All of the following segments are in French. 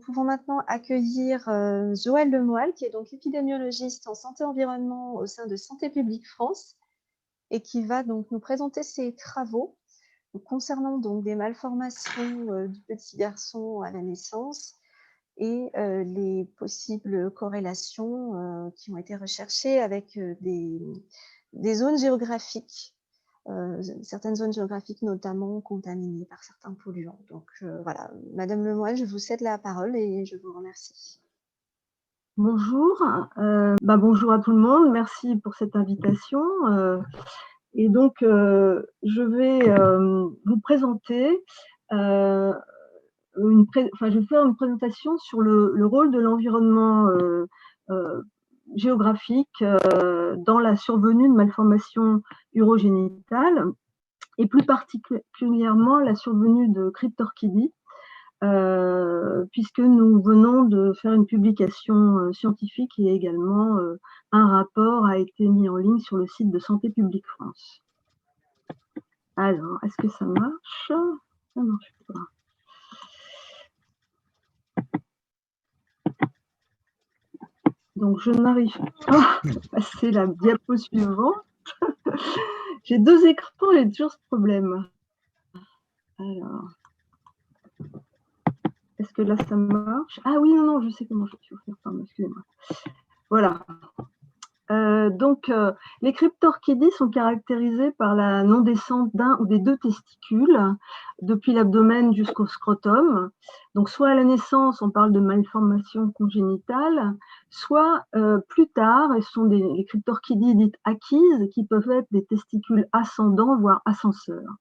pouvons maintenant accueillir Joël Lemoyle, qui est donc épidémiologiste en santé-environnement au sein de Santé publique France et qui va donc nous présenter ses travaux concernant donc des malformations du petit garçon à la naissance et les possibles corrélations qui ont été recherchées avec des zones géographiques, certaines zones géographiques notamment contaminées par certains polluants. Donc voilà, Madame Lemoyle, je vous cède la parole et je vous remercie. Bonjour, bonjour à tout le monde, merci pour cette invitation. Et donc, je vais vous présenter, je vais faire une présentation sur le rôle de l'environnement géographique dans la survenue de malformations urogénitales et plus particulièrement la survenue de cryptorchidie, puisque nous venons de faire une publication scientifique et également un rapport a été mis en ligne sur le site de Santé publique France. Alors, est-ce que ça marche? Ça marche pas. Donc, je n'arrive pas à passer la diapo suivante. J'ai deux écrans, j'ai toujours ce problème. Alors, est-ce que là, ça marche? Ah oui, non, je sais comment je vais faire, pardon, excusez-moi. Voilà. Les cryptorchidies sont caractérisées par la non-descente d'un ou des deux testicules depuis l'abdomen jusqu'au scrotum. Donc, soit à la naissance, on parle de malformation congénitale, soit plus tard, ce sont les cryptorchidies dites acquises qui peuvent être des testicules ascendants, voire ascenseurs.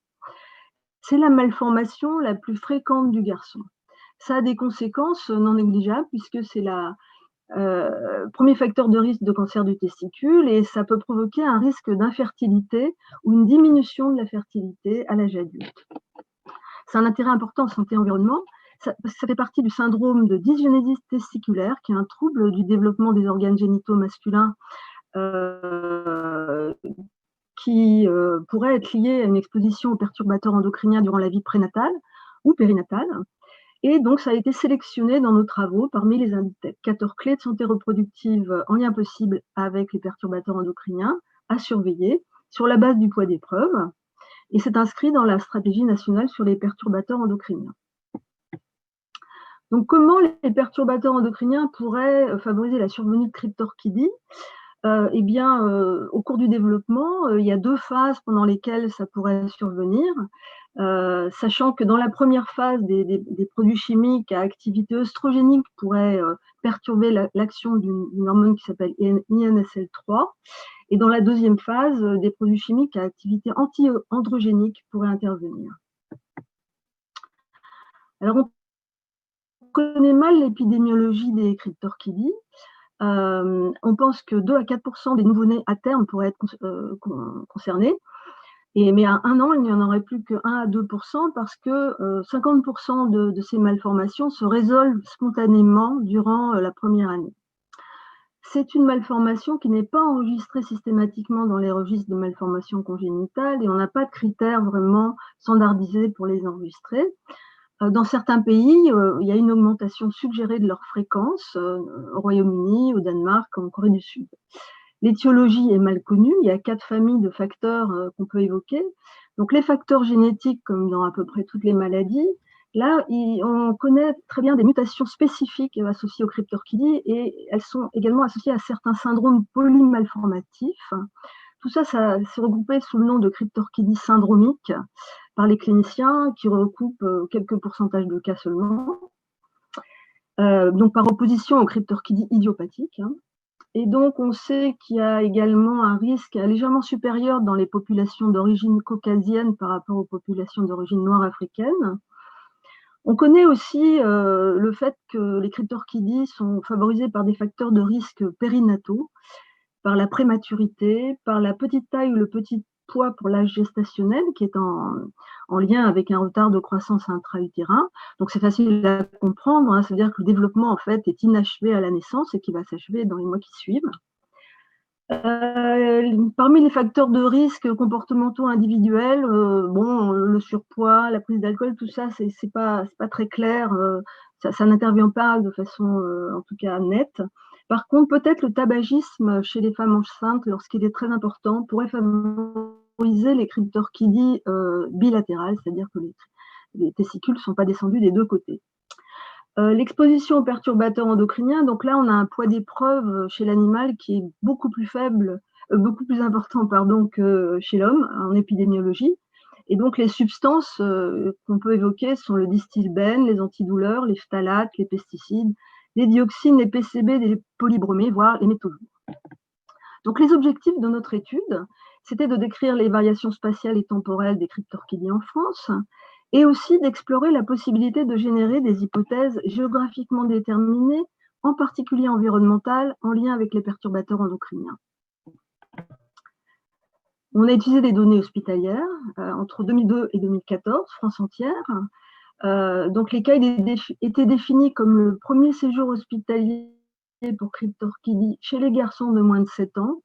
C'est la malformation la plus fréquente du garçon. Ça a des conséquences non négligeables puisque c'est premier facteur de risque de cancer du testicule et ça peut provoquer un risque d'infertilité ou une diminution de la fertilité à l'âge adulte. C'est un intérêt important en santé-environnement. Ça fait partie du syndrome de dysgénésie testiculaire, qui est un trouble du développement des organes génitaux masculins qui pourrait être lié à une exposition aux perturbateurs endocriniens durant la vie prénatale ou périnatale. Et donc, ça a été sélectionné dans nos travaux parmi les indicateurs clés de santé reproductive en lien possible avec les perturbateurs endocriniens à surveiller sur la base du poids d'épreuve. Et c'est inscrit dans la stratégie nationale sur les perturbateurs endocriniens. Donc, comment les perturbateurs endocriniens pourraient favoriser la survenue de cryptorchidie? Au cours du développement, il y a deux phases pendant lesquelles ça pourrait survenir. Sachant que dans la première phase, des produits chimiques à activité œstrogénique pourraient perturber l'action d'une hormone qui s'appelle INSL3. Et dans la deuxième phase, des produits chimiques à activité anti-androgénique pourraient intervenir. Alors, on connaît mal l'épidémiologie des cryptorchidies. On pense que 2 à 4% des nouveau-nés à terme pourraient être concernés. Mais à 1 an, il n'y en aurait plus que 1 à 2% parce que 50% de ces malformations se résolvent spontanément durant la première année. C'est une malformation qui n'est pas enregistrée systématiquement dans les registres de malformations congénitales et on n'a pas de critères vraiment standardisés pour les enregistrer. Dans certains pays, il y a une augmentation suggérée de leur fréquence, au Royaume-Uni, au Danemark, en Corée du Sud. L'étiologie est mal connue, il y a 4 familles de facteurs qu'on peut évoquer. Donc les facteurs génétiques, comme dans à peu près toutes les maladies, là, on connaît très bien des mutations spécifiques associées aux cryptorchidies et elles sont également associées à certains syndromes polymalformatifs. Tout ça, ça s'est regroupé sous le nom de cryptorchidie syndromique par les cliniciens qui recoupent quelques pourcentages de cas seulement. Donc par opposition aux cryptorchidies idiopathiques. Et donc, on sait qu'il y a également un risque légèrement supérieur dans les populations d'origine caucasienne par rapport aux populations d'origine noire africaine. On connaît aussi le fait que les cryptorchidies sont favorisées par des facteurs de risque périnataux, par la prématurité, par la petite taille ou le petit poids pour l'âge gestationnel, qui est en lien avec un retard de croissance intra-utérin. Donc, c'est facile à comprendre, hein, c'est-à-dire que le développement, en fait, est inachevé à la naissance et qui va s'achever dans les mois qui suivent. Parmi les facteurs de risque comportementaux individuels, le surpoids, la prise d'alcool, tout ça, c'est pas très clair. ça n'intervient pas de façon, en tout cas, nette. Par contre, peut-être le tabagisme chez les femmes enceintes, lorsqu'il est très important, pourrait favoriser les cryptorchidie bilatérales, c'est-à-dire que les testicules ne sont pas descendus des deux côtés. L'exposition aux perturbateurs endocriniens, donc là, on a un poids d'épreuve chez l'animal qui est beaucoup plus faible, beaucoup plus important, pardon, que chez l'homme en épidémiologie. Et donc, les substances qu'on peut évoquer sont le distilbène, les antidouleurs, les phtalates, les pesticides, les dioxines, les PCB, les polybromés, voire les métaux lourds. Donc, les objectifs de notre étude, c'était de décrire les variations spatiales et temporelles des cryptorchidies en France, et aussi d'explorer la possibilité de générer des hypothèses géographiquement déterminées, en particulier environnementales, en lien avec les perturbateurs endocriniens. On a utilisé des données hospitalières entre 2002 et 2014, France entière. Donc les cas étaient définis comme le premier séjour hospitalier pour cryptorchidie chez les garçons de moins de 7 ans,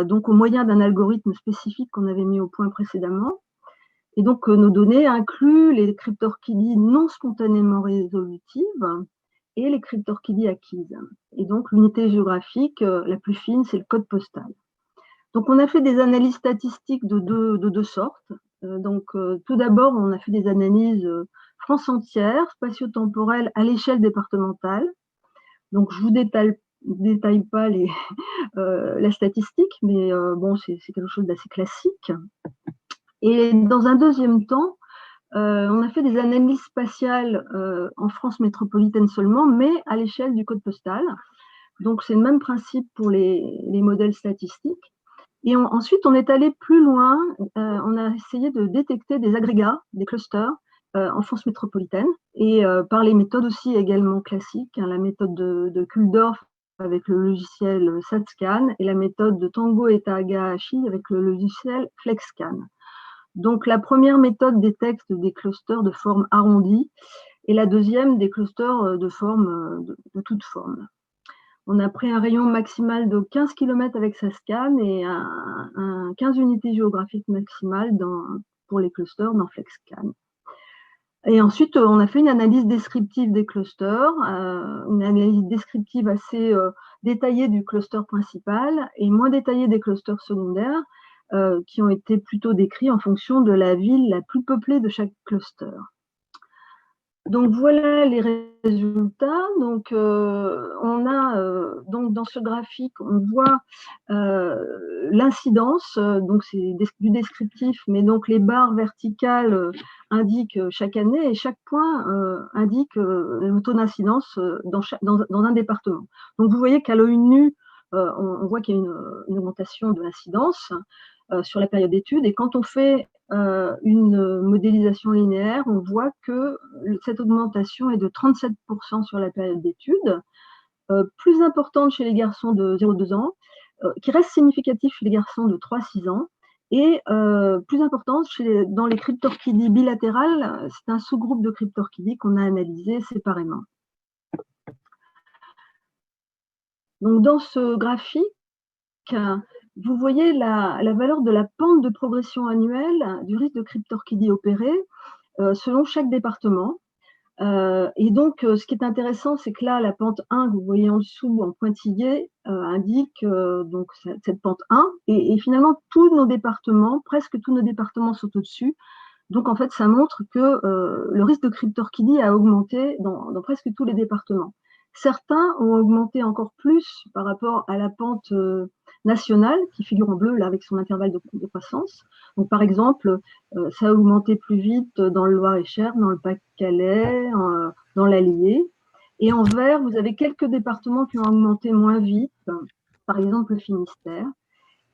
donc au moyen d'un algorithme spécifique qu'on avait mis au point précédemment. Et donc, nos données incluent les cryptorchidies non spontanément résolutives et les cryptorchidies acquises. Et donc, l'unité géographique la plus fine, c'est le code postal. Donc, on a fait des analyses statistiques de deux sortes. Tout d'abord, on a fait des analyses France entière, spatio-temporelles à l'échelle départementale. Donc, je ne vous détaille pas la statistique, mais bon, c'est quelque chose d'assez classique. Et dans un deuxième temps, on a fait des analyses spatiales en France métropolitaine seulement, mais à l'échelle du code postal. Donc, c'est le même principe pour les modèles statistiques. Et ensuite, on est allé plus loin. On a essayé de détecter des agrégats, des clusters en France métropolitaine, et par les méthodes aussi également classiques, la méthode de Kuldorf avec le logiciel StatScan et la méthode de Tango et Takahashi avec le logiciel FlexScan. Donc, la première méthode détecte des clusters de forme arrondie et la deuxième des clusters de forme de toute forme. On a pris un rayon maximal de 15 km avec StatScan et un 15 unités géographiques maximales pour les clusters dans FlexScan. Et ensuite, on a fait une analyse descriptive des clusters, une analyse descriptive assez détaillée du cluster principal et moins détaillée des clusters secondaires, qui ont été plutôt décrits en fonction de la ville la plus peuplée de chaque cluster. Donc voilà les résultats. Donc on a donc dans ce graphique, on voit l'incidence. Donc c'est du descriptif, mais donc les barres verticales indiquent chaque année et chaque point indique le taux d'incidence dans un département. Donc vous voyez qu'à l'œil nu, on voit qu'il y a une augmentation de l'incidence sur la période d'étude. Et quand on fait une modélisation linéaire, on voit que cette augmentation est de 37% sur la période d'étude, plus importante chez les garçons de 0-2 ans, qui reste significatif chez les garçons de 3-6 ans, et plus importante dans les cryptorchidies bilatérales. C'est un sous-groupe de cryptorchidies qu'on a analysé séparément. Donc dans ce graphique, vous voyez la valeur de la pente de progression annuelle du risque de cryptorchidie opérée selon chaque département. Et donc, ce qui est intéressant, c'est que là, la pente 1, que vous voyez en dessous en pointillé, indique donc cette pente 1. Et finalement, tous nos départements, presque tous nos départements sont au-dessus. Donc, en fait, ça montre que le risque de cryptorchidie a augmenté dans presque tous les départements. Certains ont augmenté encore plus par rapport à la pente nationale, qui figure en bleu là avec son intervalle de croissance. Donc, par exemple, ça a augmenté plus vite dans le Loir-et-Cher, dans le Pas-de-Calais, dans l'Allier. Et en vert, vous avez quelques départements qui ont augmenté moins vite, par exemple le Finistère.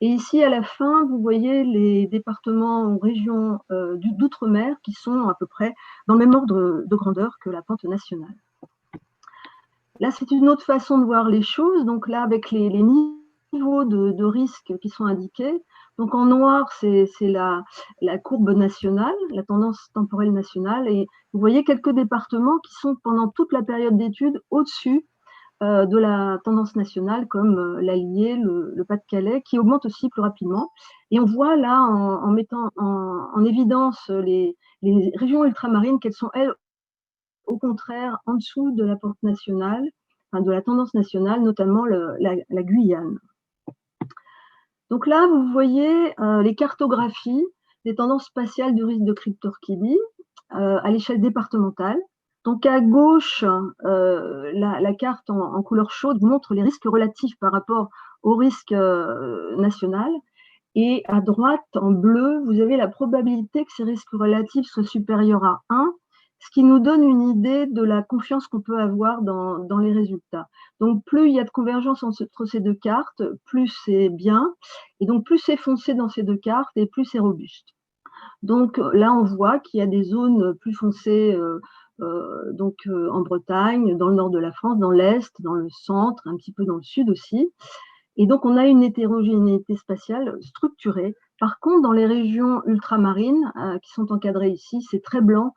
Et ici, à la fin, vous voyez les départements ou régions d'outre-mer qui sont à peu près dans le même ordre de grandeur que la pente nationale. Là, c'est une autre façon de voir les choses. Donc là, avec les niveaux de risque qui sont indiqués. Donc en noir, c'est la courbe nationale, la tendance temporelle nationale. Et vous voyez quelques départements qui sont pendant toute la période d'étude au-dessus de la tendance nationale, comme l'Allier, le Pas-de-Calais, qui augmentent aussi plus rapidement. Et on voit là, en mettant en évidence les régions ultramarines, qu'elles sont, elles, au contraire en dessous de la pente nationale, enfin de la tendance nationale, notamment la Guyane. Donc là, vous voyez les cartographies des tendances spatiales du risque de cryptorchidie à l'échelle départementale. Donc à gauche, la carte en couleur chaude montre les risques relatifs par rapport au risque national. Et à droite, en bleu, vous avez la probabilité que ces risques relatifs soient supérieurs à 1, ce qui nous donne une idée de la confiance qu'on peut avoir dans les résultats. Donc, plus il y a de convergence entre ces deux cartes, plus c'est bien. Et donc, plus c'est foncé dans ces deux cartes et plus c'est robuste. Donc, là, on voit qu'il y a des zones plus foncées en Bretagne, dans le nord de la France, dans l'Est, dans le centre, un petit peu dans le sud aussi. Et donc, on a une hétérogénéité spatiale structurée. Par contre, dans les régions ultramarines qui sont encadrées ici, c'est très blanc,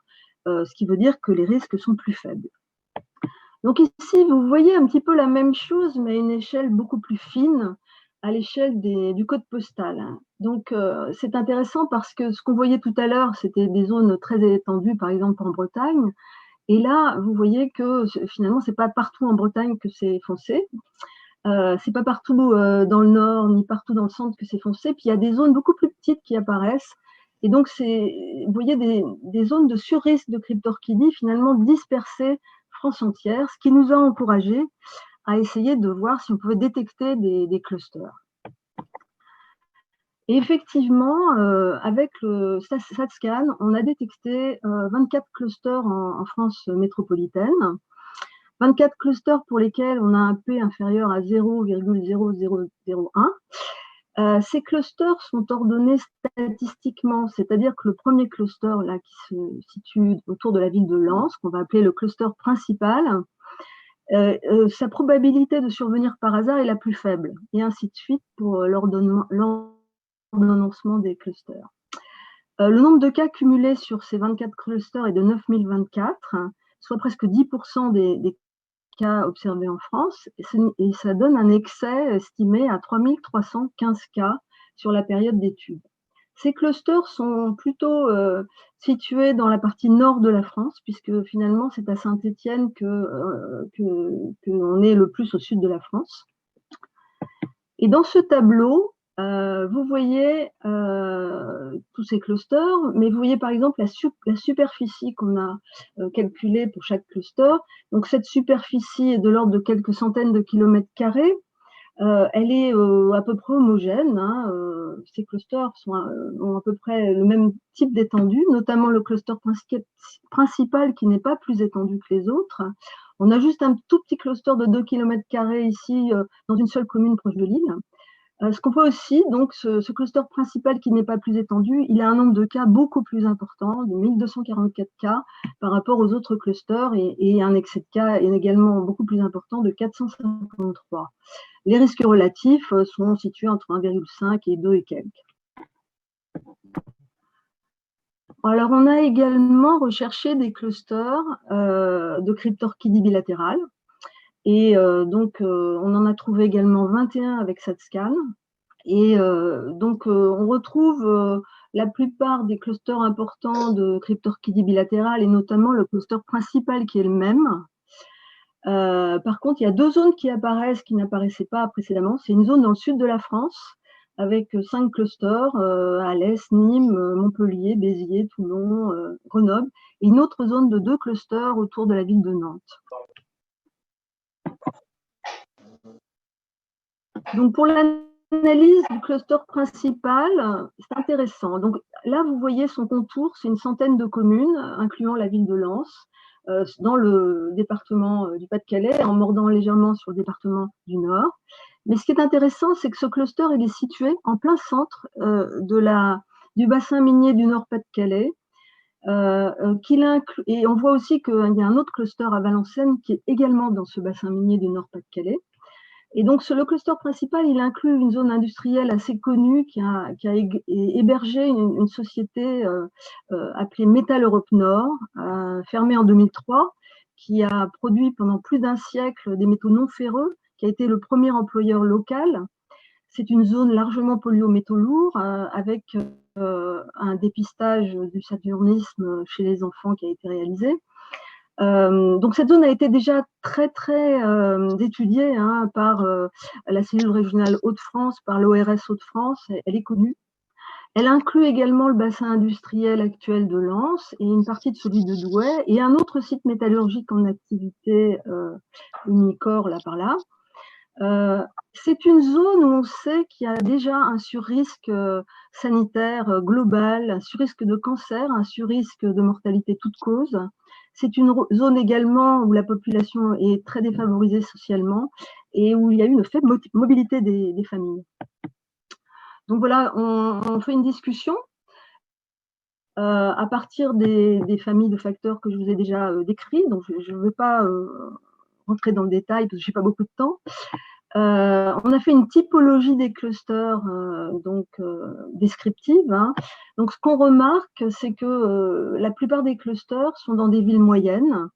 ce qui veut dire que les risques sont plus faibles. Donc ici, vous voyez un petit peu la même chose, mais à une échelle beaucoup plus fine, à l'échelle du code postal. Donc, c'est intéressant parce que ce qu'on voyait tout à l'heure, c'était des zones très étendues, par exemple en Bretagne. Et là, vous voyez que finalement, ce n'est pas partout en Bretagne que c'est foncé. C'est pas partout dans le nord ni partout dans le centre que c'est foncé. Puis il y a des zones beaucoup plus petites qui apparaissent. Et donc, vous voyez des zones de sur-risque de cryptorchidie finalement dispersées France entière, ce qui nous a encouragés à essayer de voir si on pouvait détecter des clusters. Et effectivement, avec le StatScan, on a détecté 24 clusters en France métropolitaine. 24 clusters pour lesquels on a un P inférieur à 0,0001. Ces clusters sont ordonnés statistiquement, c'est-à-dire que le premier cluster là, qui se situe autour de la ville de Lens, qu'on va appeler le cluster principal, sa probabilité de survenir par hasard est la plus faible, et ainsi de suite pour l'ordonnancement des clusters. Le nombre de cas cumulés sur ces 24 clusters est de 9024, soit presque 10% des cas observés en France, et ça donne un excès estimé à 3315 cas sur la période d'étude. Ces clusters sont plutôt situés dans la partie nord de la France, puisque finalement c'est à Saint-Étienne qu'on est le plus au sud de la France. Et dans ce tableau, vous voyez tous ces clusters, mais vous voyez par exemple la superficie qu'on a calculée pour chaque cluster. Donc cette superficie est de l'ordre de quelques centaines de kilomètres carrés. Elle est à peu près homogène. Ces clusters ont à peu près le même type d'étendue, notamment le cluster principal qui n'est pas plus étendu que les autres. On a juste un tout petit cluster de 2 km ici dans une seule commune proche de Lille. Ce qu'on voit aussi, donc, ce cluster principal qui n'est pas plus étendu, il a un nombre de cas beaucoup plus important, de 1244 cas par rapport aux autres clusters, et un excès de cas est également beaucoup plus important de 453. Les risques relatifs sont situés entre 1,5 et 2 et quelques. Alors, on a également recherché des clusters de cryptorchidie bilatérale. Et donc, on en a trouvé également 21 avec StatScan. Et on retrouve la plupart des clusters importants de cryptorchidie bilatérale, et notamment le cluster principal qui est le même. Par contre, il y a deux zones qui apparaissent qui n'apparaissaient pas précédemment. C'est une zone dans le sud de la France, avec 5 clusters, Alès, Nîmes, Montpellier, Béziers, Toulon, Grenoble, et une autre zone de 2 clusters autour de la ville de Nantes. Donc, pour l'analyse du cluster principal, c'est intéressant. Donc, là, vous voyez son contour, c'est une centaine de communes, incluant la ville de Lens, dans le département du Pas-de-Calais, en mordant légèrement sur le département du Nord. Mais ce qui est intéressant, c'est que ce cluster, il est situé en plein centre du bassin minier du Nord-Pas-de-Calais, et on voit aussi qu'il y a un autre cluster à Valenciennes qui est également dans ce bassin minier du Nord-Pas-de-Calais. Et donc, le cluster principal, il inclut une zone industrielle assez connue qui a hébergé une société appelée Métal Europe Nord, fermée en 2003, qui a produit pendant plus d'un siècle des métaux non ferreux, qui a été le premier employeur local. C'est une zone largement polluée aux métaux lourds, avec un dépistage du saturnisme chez les enfants qui a été réalisé. Donc cette zone a été déjà très étudiée par la cellule régionale Hauts-de-France, par l'ORS Hauts-de-France, elle est connue. Elle inclut également le bassin industriel actuel de Lens et une partie de celui de Douai et un autre site métallurgique en activité, Umicore, là par là. C'est une zone où on sait qu'il y a déjà un surrisque sanitaire global, un surrisque de cancer, un surrisque de mortalité toute cause. C'est une zone également où la population est très défavorisée socialement et où il y a une faible mobilité des familles. Donc voilà, on fait une discussion à partir des familles de facteurs que je vous ai déjà décrits. Donc je ne veux pas rentrer dans le détail parce que je n'ai pas beaucoup de temps. On a fait une typologie des clusters descriptive. Donc, ce qu'on remarque, c'est que la plupart des clusters sont dans des villes moyennes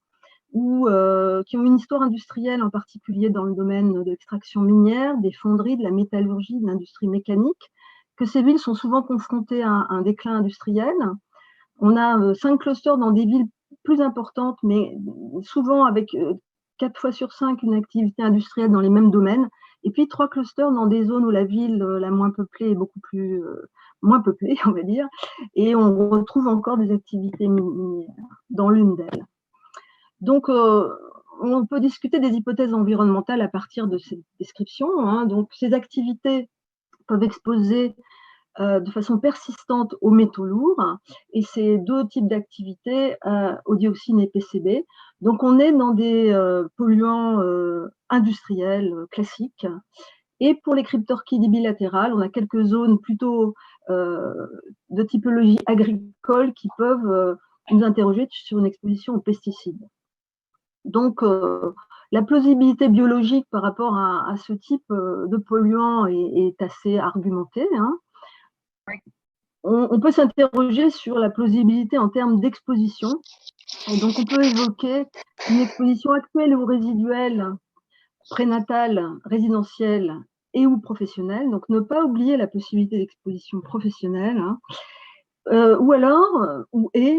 ou qui ont une histoire industrielle, en particulier dans le domaine de l'extraction minière, des fonderies, de la métallurgie, de l'industrie mécanique, que ces villes sont souvent confrontées à un déclin industriel. On a 5 clusters dans des villes plus importantes, mais souvent avec 4 fois sur 5 une activité industrielle dans les mêmes domaines, et puis 3 clusters dans des zones où la ville la moins peuplée est beaucoup plus moins peuplée, on va dire, et on retrouve encore des activités minières dans l'une d'elles. Donc, on peut discuter des hypothèses environnementales à partir de ces descriptions. Donc, ces activités peuvent exposer de façon persistante aux métaux lourds, et ces deux types d'activités, aux dioxines et PCB. Donc on est dans des polluants industriels classiques. Et pour les cryptorchidies bilatérales, on a quelques zones plutôt de typologie agricole qui peuvent nous interroger sur une exposition aux pesticides. Donc la plausibilité biologique par rapport à ce type de polluant est assez argumentée. On peut s'interroger sur la plausibilité en termes d'exposition. Et donc, on peut évoquer une exposition actuelle ou résiduelle, prénatale, résidentielle et ou professionnelle. Donc, ne pas oublier la possibilité d'exposition professionnelle. Ou alors,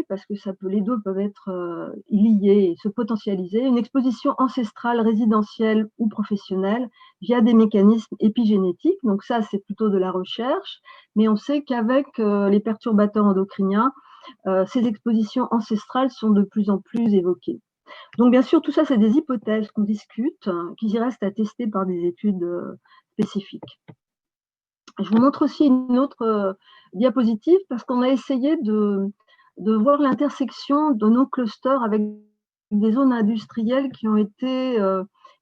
parce que les deux peuvent être liés et se potentialiser, une exposition ancestrale, résidentielle ou professionnelle via des mécanismes épigénétiques. Donc ça, c'est plutôt de la recherche, mais on sait qu'avec les perturbateurs endocriniens, ces expositions ancestrales sont de plus en plus évoquées. Donc bien sûr, tout ça, c'est des hypothèses qu'on discute, qui restent à tester par des études spécifiques. Je vous montre aussi une autre diapositive parce qu'on a essayé de voir l'intersection de nos clusters avec des zones industrielles qui ont été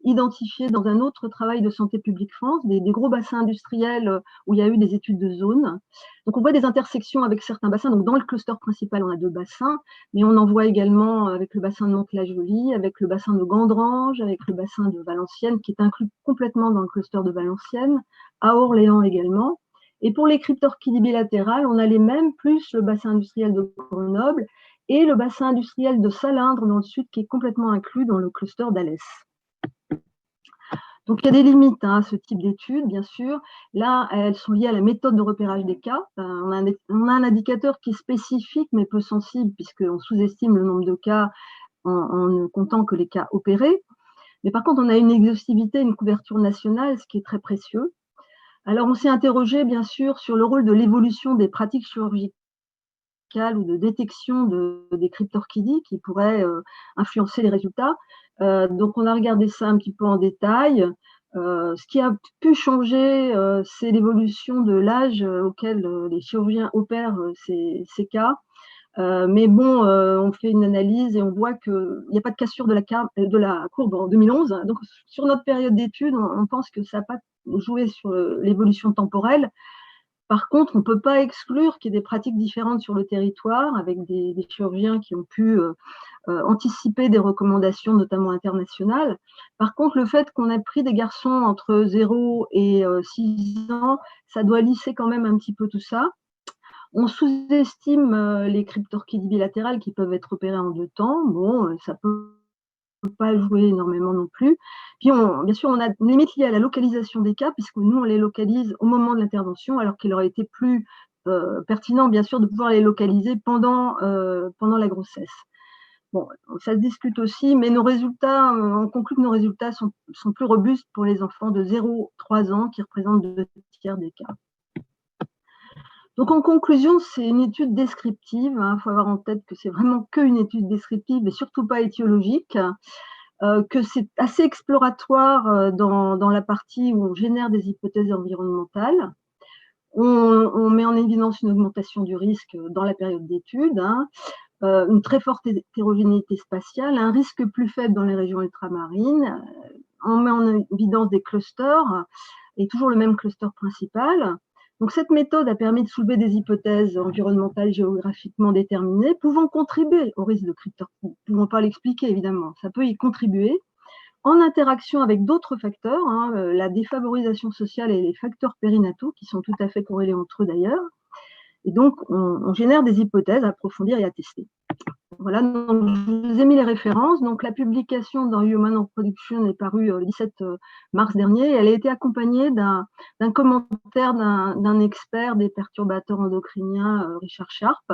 identifiées dans un autre travail de Santé publique France, des gros bassins industriels où il y a eu des études de zones. Donc on voit des intersections avec certains bassins. Donc dans le cluster principal, on a 2 bassins, mais on en voit également avec le bassin de Mantes-la-Jolie, avec le bassin de Gandrange, avec le bassin de Valenciennes, qui est inclus complètement dans le cluster de Valenciennes, à Orléans également. Et pour les cryptorchidies bilatérales, on a les mêmes, plus le bassin industriel de Grenoble et le bassin industriel de Salindre dans le sud, qui est complètement inclus dans le cluster d'Alès. Donc, il y a des limites à ce type d'études, bien sûr. Là, elles sont liées à la méthode de repérage des cas. On a un indicateur qui est spécifique, mais peu sensible, puisqu'on sous-estime le nombre de cas en ne comptant que les cas opérés. Mais par contre, on a une exhaustivité, une couverture nationale, ce qui est très précieux. Alors, on s'est interrogé, bien sûr, sur le rôle de l'évolution des pratiques chirurgicales ou de détection des cryptorchidies qui pourraient influencer les résultats. Donc, on a regardé ça un petit peu en détail. Ce qui a pu changer, c'est l'évolution de l'âge auquel les chirurgiens opèrent ces cas. Mais bon, on fait une analyse et on voit qu'il n'y a pas de cassure de la courbe en 2011. Donc, sur notre période d'études, on pense que ça n'a pas joué sur l'évolution temporelle. Par contre, on ne peut pas exclure qu'il y ait des pratiques différentes sur le territoire avec des chirurgiens qui ont pu anticiper des recommandations, notamment internationales. Par contre, le fait qu'on ait pris des garçons entre 0 et 6 ans, ça doit lisser quand même un petit peu tout ça. On sous-estime les cryptorchidies bilatérales qui peuvent être opérées en 2 temps. Bon, ça peut pas jouer énormément non plus. Puis, bien sûr, on a une limite liée à la localisation des cas, puisque nous, on les localise au moment de l'intervention, alors qu'il aurait été plus pertinent, bien sûr, de pouvoir les localiser pendant la grossesse. Bon, ça se discute aussi, mais nos résultats, on conclut que nos résultats sont plus robustes pour les enfants de 0-3 ans, qui représentent 2/3 des cas. Donc en conclusion, c'est une étude descriptive, hein. Il faut avoir en tête que c'est vraiment qu'une étude descriptive et surtout pas étiologique, que c'est assez exploratoire dans la partie où on génère des hypothèses environnementales. On met en évidence une augmentation du risque dans la période d'étude, hein, une très forte hétérogénéité spatiale, un risque plus faible dans les régions ultramarines. On met en évidence des clusters, et toujours le même cluster principal. Donc cette méthode a permis de soulever des hypothèses environnementales géographiquement déterminées, pouvant contribuer au risque de cryptorchidie. Nous ne pouvons pas l'expliquer, évidemment. Ça peut y contribuer en interaction avec d'autres facteurs, hein, la défavorisation sociale et les facteurs périnataux, qui sont tout à fait corrélés entre eux d'ailleurs. Et donc, on génère des hypothèses à approfondir et à tester. Voilà, donc je vous ai mis les références. Donc la publication dans Human Reproduction est parue le 17 mars dernier. Elle a été accompagnée d'un commentaire d'un expert des perturbateurs endocriniens, Richard Sharp.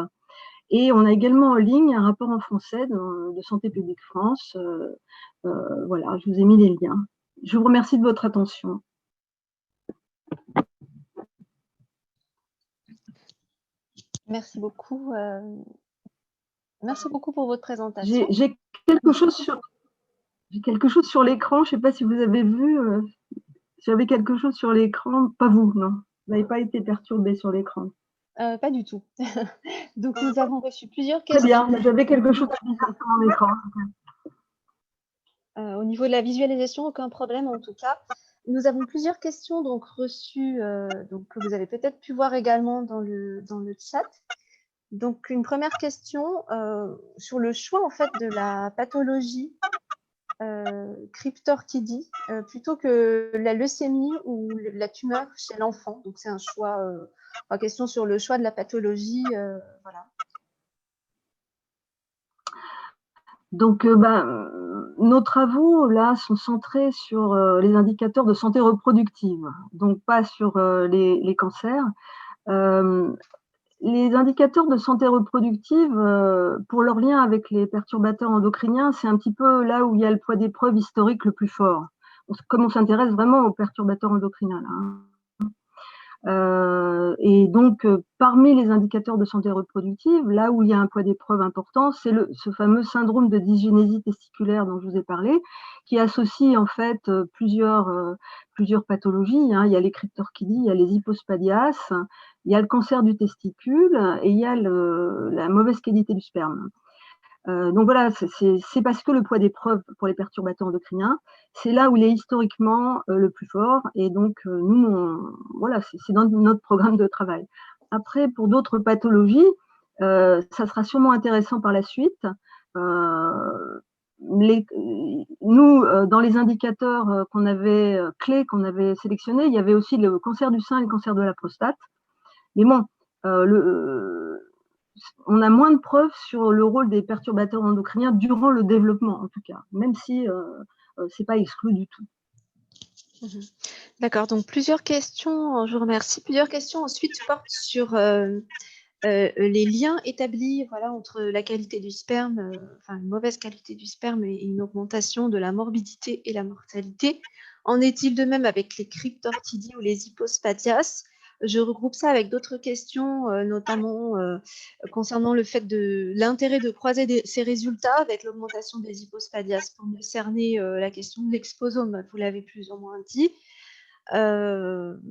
Et on a également en ligne un rapport en français de Santé publique France. Voilà, je vous ai mis les liens. Je vous remercie de votre attention. Merci beaucoup. Merci beaucoup pour votre présentation. J'ai quelque chose sur l'écran. Je ne sais pas si vous avez vu. J'avais quelque chose sur l'écran. Pas vous, non. Vous n'avez pas été perturbé sur l'écran. Pas du tout. Donc, nous avons reçu plusieurs questions. Très bien, j'avais quelque chose à dire sur mon écran. Au niveau de la visualisation, aucun problème en tout cas. Nous avons plusieurs questions donc reçues, donc, que vous avez peut-être pu voir également dans le chat. Donc, une première question sur le choix en fait de la pathologie cryptorchidie plutôt que la leucémie ou la tumeur chez l'enfant. Donc, c'est un choix, question sur le choix de la pathologie. Voilà. Donc, nos travaux là sont centrés sur les indicateurs de santé reproductive, donc pas sur les cancers. Les indicateurs de santé reproductive, pour leur lien avec les perturbateurs endocriniens, c'est un petit peu là où il y a le poids des preuves historique le plus fort. Comme on s'intéresse vraiment aux perturbateurs endocriniens là, hein. Et donc, parmi les indicateurs de santé reproductive, là où il y a un poids d'épreuve important, c'est ce fameux syndrome de dysgénésie testiculaire dont je vous ai parlé, qui associe en fait plusieurs pathologies, hein. Il y a les cryptorchidie, il y a les hypospadias, il y a le cancer du testicule et il y a la mauvaise qualité du sperme. Donc voilà, c'est parce que le poids des preuves pour les perturbateurs endocriniens, c'est là où il est historiquement le plus fort. Et donc, nous, voilà, c'est dans notre programme de travail. Après, pour d'autres pathologies, ça sera sûrement intéressant par la suite. Nous, dans les indicateurs clés qu'on avait sélectionnés, il y avait aussi le cancer du sein et le cancer de la prostate. Mais bon, on a moins de preuves sur le rôle des perturbateurs endocriniens durant le développement, en tout cas, même si ce n'est pas exclu du tout. D'accord, donc plusieurs questions, je vous remercie. Plusieurs questions ensuite portent sur les liens établis entre la qualité du sperme, une mauvaise qualité du sperme et une augmentation de la morbidité et la mortalité. En est-il de même avec les cryptorchidies ou les hypospadias? Je regroupe ça avec d'autres questions, notamment concernant le fait de l'intérêt de croiser ces résultats avec l'augmentation des hypospadias pour mieux cerner la question de l'exposome, vous l'avez plus ou moins dit.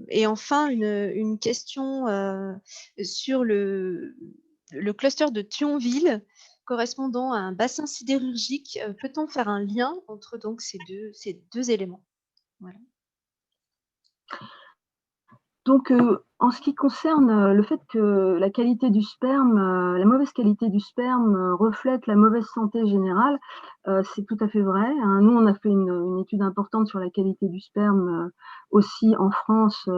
Et enfin, une question sur le cluster de Thionville correspondant à un bassin sidérurgique. Peut-on faire un lien entre donc, ces deux éléments? Voilà. Donc, en ce qui concerne le fait que la qualité du sperme, la mauvaise qualité du sperme reflète la mauvaise santé générale, c'est tout à fait vrai, hein. Nous, on a fait une étude importante sur la qualité du sperme aussi en France,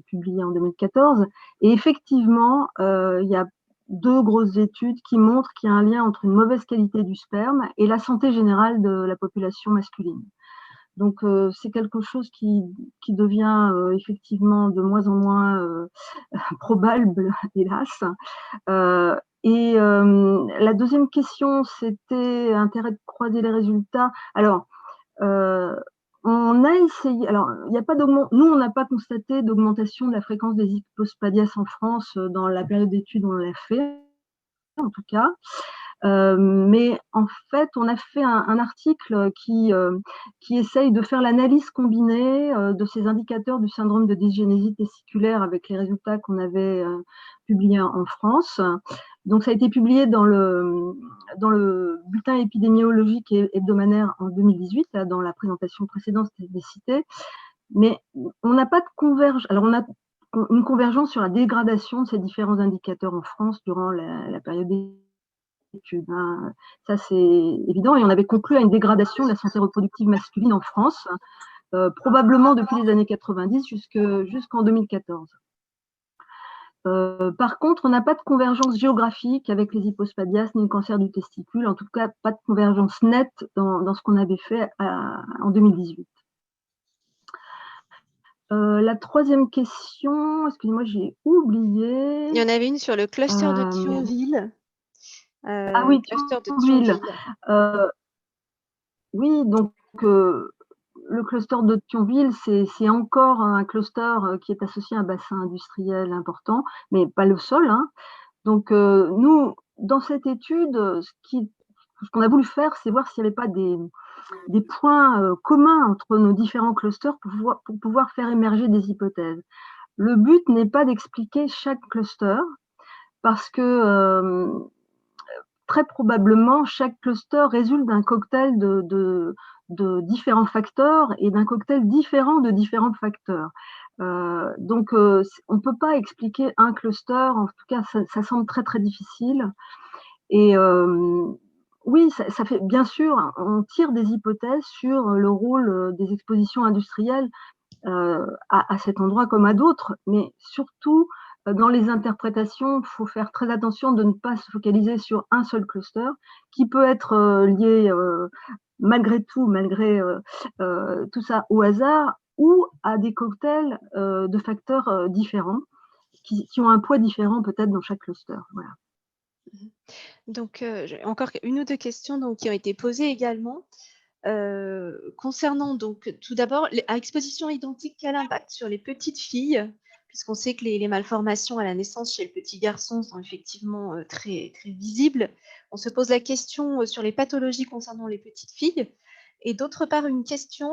publiée en 2014. Et effectivement, il y a 2 grosses études qui montrent qu'il y a un lien entre une mauvaise qualité du sperme et la santé générale de la population masculine. Donc, c'est quelque chose qui devient effectivement de moins en moins probable, hélas. Et la deuxième question, c'était intérêt de croiser les résultats. Alors, on a essayé, alors il n'y a pas nous on n'a pas constaté d'augmentation de la fréquence des hypospadias en France dans la période d'études où on l'a fait, en tout cas. Mais en fait, on a fait un article qui essaye de faire l'analyse combinée de ces indicateurs du syndrome de dysgénésie testiculaire avec les résultats qu'on avait publiés en France. Donc, ça a été publié dans le bulletin épidémiologique et hebdomadaire en 2018, là, dans la présentation précédente, c'était cité. Mais on n'a pas de convergence. Alors, on a une convergence sur la dégradation de ces différents indicateurs en France durant la période d'études, hein. Ça, c'est évident. Et on avait conclu à une dégradation de la santé reproductive masculine en France, probablement depuis les années 90 jusqu'en 2014. Par contre, on n'a pas de convergence géographique avec les hypospadias ni le cancer du testicule, en tout cas pas de convergence nette dans ce qu'on avait fait en 2018. La troisième question, excusez-moi, j'ai oublié. Il y en avait une sur le cluster de Thionville. Ah oui, Thionville. Oui, donc le cluster de Thionville, c'est encore un cluster qui est associé à un bassin industriel important, mais pas le seul, hein. Donc nous, dans cette étude, ce qu'on a voulu faire, c'est voir s'il n'y avait pas des points communs entre nos différents clusters pour pouvoir faire émerger des hypothèses. Le but n'est pas d'expliquer chaque cluster, parce que très probablement, chaque cluster résulte d'un cocktail de différents facteurs et d'un cocktail différent de différents facteurs. Donc, on ne peut pas expliquer un cluster, en tout cas, ça semble très, très difficile. Et oui, ça fait, bien sûr, on tire des hypothèses sur le rôle des expositions industrielles à cet endroit comme à d'autres, mais surtout, dans les interprétations, il faut faire très attention de ne pas se focaliser sur un seul cluster qui peut être lié malgré tout, malgré tout ça au hasard ou à des cocktails de facteurs différents qui ont un poids différent peut-être dans chaque cluster. Voilà. Donc, j'ai encore une ou deux questions donc, qui ont été posées également. Concernant donc tout d'abord, à exposition identique, quel impact sur les petites filles, puisqu'on sait que les malformations à la naissance chez le petit garçon sont effectivement très, très visibles. On se pose la question sur les pathologies concernant les petites filles. Et d'autre part, une question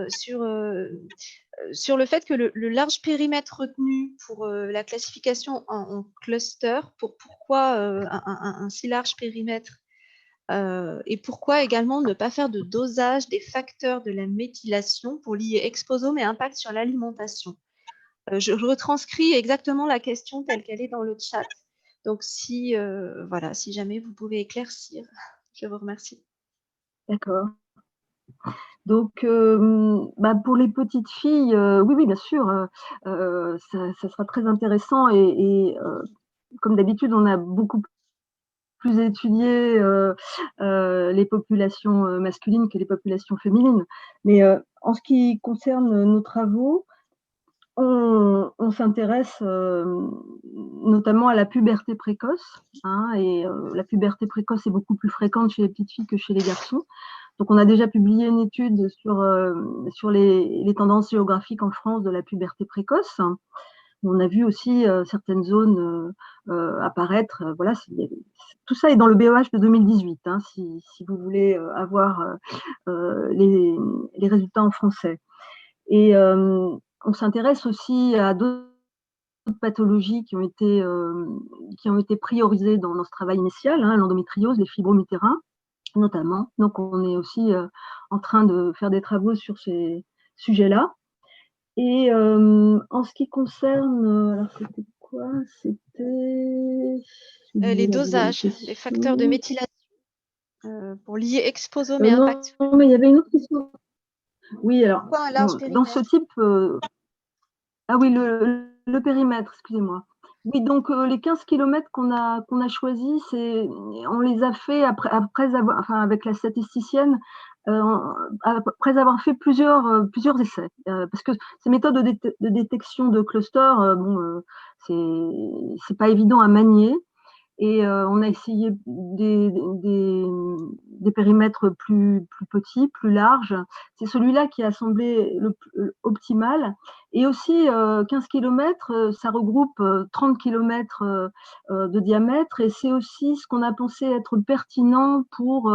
sur le fait que le large périmètre retenu pour la classification en cluster, pourquoi un si large périmètre et pourquoi également ne pas faire de dosage des facteurs de la méthylation pour lier exposome et impact sur l'alimentation. Je retranscris exactement la question telle qu'elle est dans le chat. Donc, voilà, si jamais vous pouvez éclaircir, je vous remercie. D'accord. Donc, pour les petites filles, oui, bien sûr, ça sera très intéressant et comme d'habitude, on a beaucoup plus étudié les populations masculines que les populations féminines. Mais en ce qui concerne nos travaux, on s'intéresse notamment à la puberté précoce, hein, et la puberté précoce est beaucoup plus fréquente chez les petites filles que chez les garçons. Donc, on a déjà publié une étude sur les tendances géographiques en France de la puberté précoce. On a vu aussi certaines zones apparaître. Voilà, tout ça est dans le BEH de 2018, hein, si vous voulez avoir les résultats en français. Et on s'intéresse aussi à d'autres pathologies qui ont été priorisées dans ce travail initial, hein, l'endométriose, les fibromes utérins notamment. Donc, on est aussi en train de faire des travaux sur ces sujets-là. Et en ce qui concerne, alors c'était quoi? C'était Les dosages, les facteurs de méthylation pour lier exposome et impact. Non, mais il y avait une autre question. Oui, alors, Pourquoi un large périmètre? dans ce type, ah oui, le périmètre, excusez-moi. Oui, donc les 15 km qu'on a choisis, on les a fait après avoir, enfin, avec la statisticienne, après avoir fait plusieurs essais, parce que ces méthodes de détection de clusters, c'est pas évident à manier. et on a essayé des périmètres plus petits, plus larges. C'est celui-là qui a semblé optimal. Et aussi 15 km, ça regroupe 30 km de diamètre, et c'est aussi ce qu'on a pensé être pertinent pour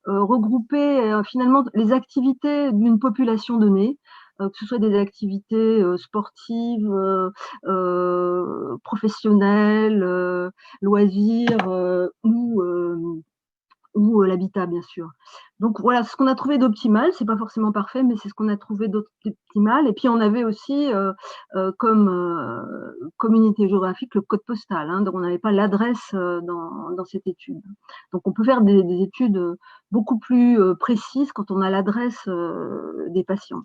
regrouper finalement les activités d'une population donnée, que ce soit des activités sportives, professionnelles, loisirs ou l'habitat, bien sûr. Donc voilà, ce qu'on a trouvé d'optimal, c'est pas forcément parfait, mais c'est ce qu'on a trouvé d'optimal. Et puis on avait aussi comme communauté géographique le code postal, hein, donc on n'avait pas l'adresse dans cette étude. Donc on peut faire des études beaucoup plus précises quand on a l'adresse des patients.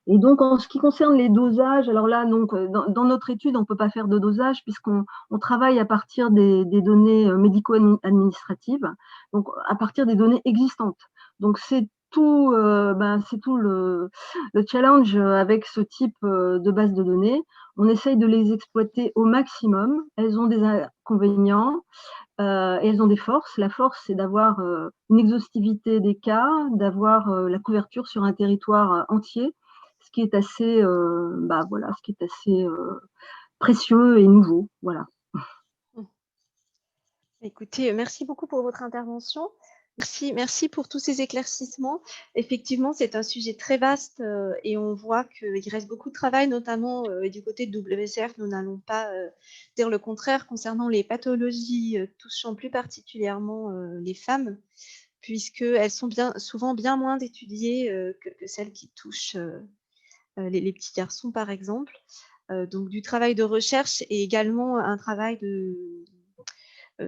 Et donc, en ce qui concerne les dosages, alors là, donc, dans notre étude, on ne peut pas faire de dosage puisqu'on travaille à partir des données médico-administratives, donc à partir des données existantes. Donc, c'est tout le challenge avec ce type de base de données. On essaye de les exploiter au maximum. Elles ont des inconvénients et elles ont des forces. La force, c'est d'avoir une exhaustivité des cas, d'avoir la couverture sur un territoire entier, ce qui est assez, ce qui est assez précieux et nouveau. Voilà. Écoutez, merci beaucoup pour votre intervention. Merci pour tous ces éclaircissements. Effectivement, c'est un sujet très vaste et on voit qu'il reste beaucoup de travail, notamment du côté de WCF. Nous n'allons pas dire le contraire concernant les pathologies touchant plus particulièrement les femmes, puisqu'elles sont souvent bien moins étudiées que celles qui touchent les petits garçons, par exemple. Donc, du travail de recherche et également un travail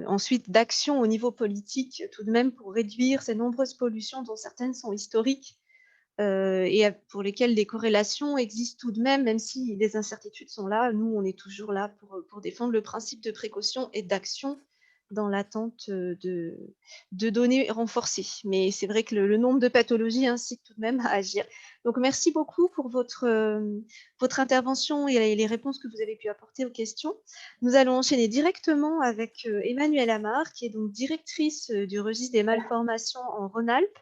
ensuite d'action au niveau politique, tout de même, pour réduire ces nombreuses pollutions dont certaines sont historiques et pour lesquelles des corrélations existent tout de même si des incertitudes sont là. Nous, on est toujours là pour défendre le principe de précaution et d'action dans l'attente de données renforcées. Mais c'est vrai que le nombre de pathologies incite tout de même à agir. Donc, merci beaucoup pour votre intervention et les réponses que vous avez pu apporter aux questions. Nous allons enchaîner directement avec Emmanuelle Amar, qui est donc directrice du registre des malformations en Rhône-Alpes